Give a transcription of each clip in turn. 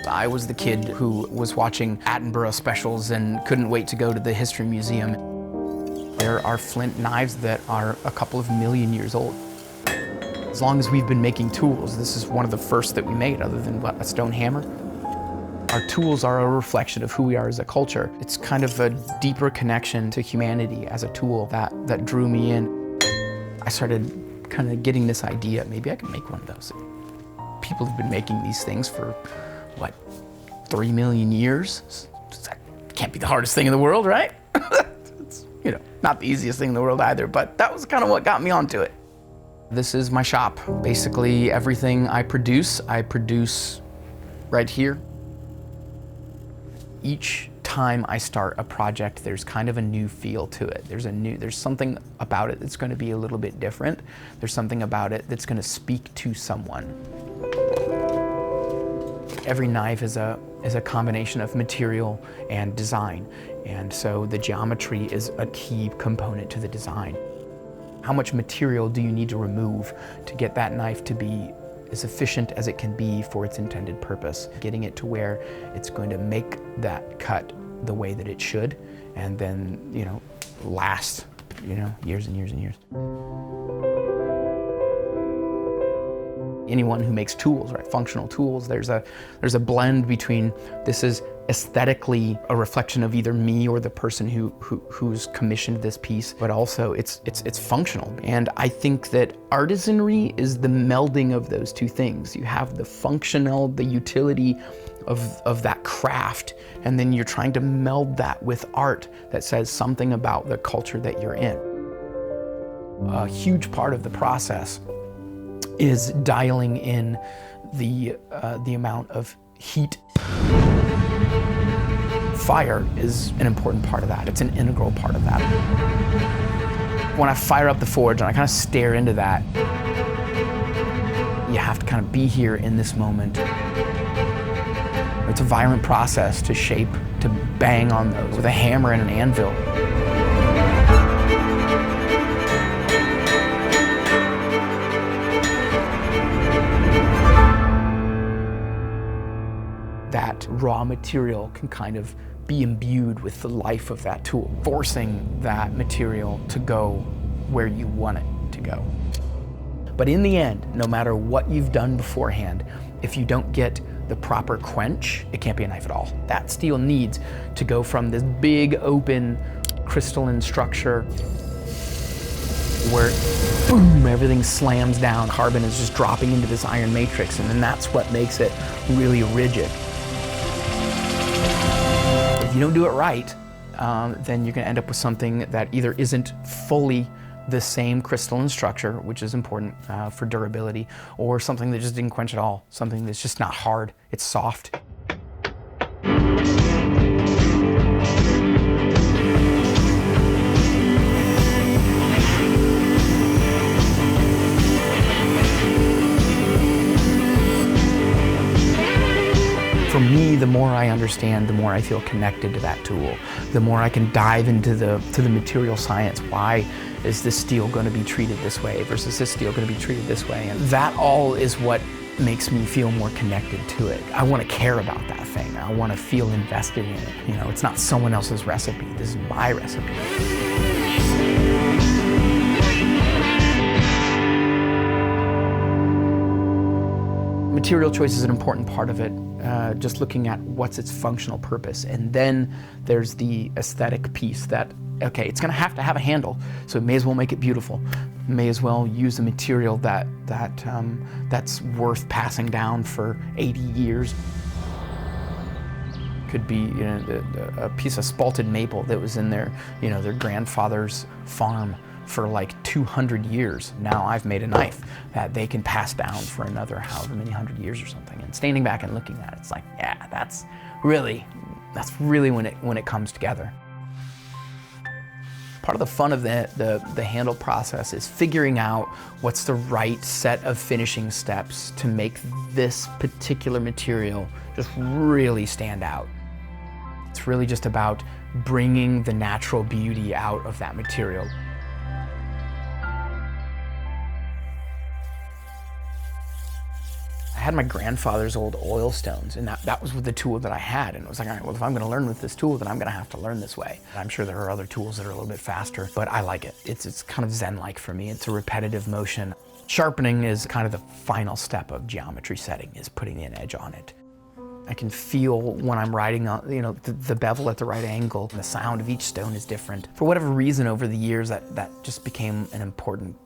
I was the kid who was watching Attenborough specials and couldn't wait to go to the History Museum. There are flint knives that are a couple of million years old. As long as we've been making tools, this is one of the first that we made, other than what, a stone hammer. Our tools are a reflection of who we are as a culture. It's kind of a deeper connection to humanity as a tool that drew me in. I started kind of getting this idea, maybe I can make one of those. People have been making these things for, what, 3 million years? That can't be the hardest thing in the world, right? It's, you know, not the easiest thing in the world either, but that was kind of what got me onto it. This is my shop. Basically, everything I produce right here. Each time I start a project, there's kind of a new feel to it. There's something about it that's going to be a little bit different. There's something about it that's going to speak to someone. Every knife is a combination of material and design, and so the geometry is a key component to the design. How much material do you need to remove to get that knife to be as efficient as it can be for its intended purpose? Getting it to where it's going to make that cut the way that it should, and then, you know, last, you know, years and years and years. Anyone who makes tools, right, functional tools, there's a blend between this is aesthetically a reflection of either me or the person who's commissioned this piece, but also it's functional. And I think that artisanry is the melding of those two things. You have the functional, the utility of that craft, and then you're trying to meld that with art that says something about the culture that you're in. A huge part of the process is dialing in the amount of heat. Fire is an important part of that. It's an integral part of that. When I fire up the forge and I kind of stare into that, you have to kind of be here in this moment. It's a violent process to shape, to bang on those with a hammer and an anvil. That raw material can kind of be imbued with the life of that tool, forcing that material to go where you want it to go. But in the end, no matter what you've done beforehand, if you don't get the proper quench, it can't be a knife at all. That steel needs to go from this big, open, crystalline structure where, boom, everything slams down. Carbon is just dropping into this iron matrix, and then that's what makes it really rigid. If you don't do it right, then you're going to end up with something that either isn't fully the same crystalline structure, which is important for durability, or something that just didn't quench at all, something that's just not hard, it's soft. For me, the more I understand, the more I feel connected to that tool. The more I can dive into the material science. Why is this steel going to be treated this way versus this steel going to be treated this way? And that all is what makes me feel more connected to it. I want to care about that thing. I want to feel invested in it. You know, it's not someone else's recipe. This is my recipe. Material choice is an important part of it, just looking at what's its functional purpose. And then there's the aesthetic piece that, okay, it's gonna have to have a handle, so it may as well make it beautiful. May as well use a material that's worth passing down for 80 years. Could be, you know, a piece of spalted maple that was in their grandfather's farm for like 200 years. Now I've made a knife that they can pass down for another however many 100 years or something. And standing back and looking at it, it's like, yeah, that's really when it comes together. Part of the fun of the handle process is figuring out what's the right set of finishing steps to make this particular material just really stand out. It's really just about bringing the natural beauty out of that material. had my grandfather's old oil stones, and that was the tool that I had. And it was like, all right, well, if I'm gonna learn with this tool, then I'm gonna have to learn this way. I'm sure there are other tools that are a little bit faster, but I like it. It's kind of zen-like for me. It's a repetitive motion. Sharpening is kind of the final step of geometry setting, is putting an edge on it. I can feel when I'm writing on, the bevel at the right angle. The sound of each stone is different. For whatever reason, over the years, that just became an important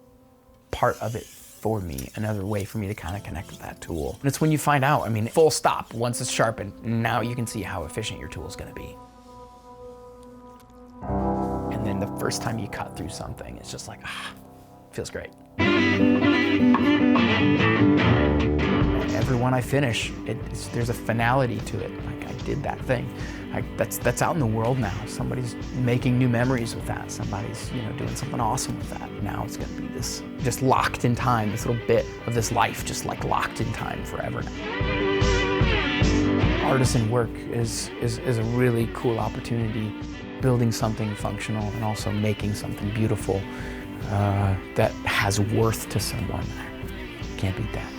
part of it for me, another way for me to kind of connect with that tool. And it's when you find out, full stop, once it's sharpened, now you can see how efficient your tool is gonna be. And then the first time you cut through something, it's just like, feels great. Every one I finish, there's a finality to it. Like, I did that thing. That's out in the world now. Somebody's making new memories with that. Somebody's doing something awesome with that. Now it's gonna be this just locked in time, this little bit of this life just like locked in time forever. Artisan work is a really cool opportunity. Building something functional and also making something beautiful that has worth to someone. Can't beat that.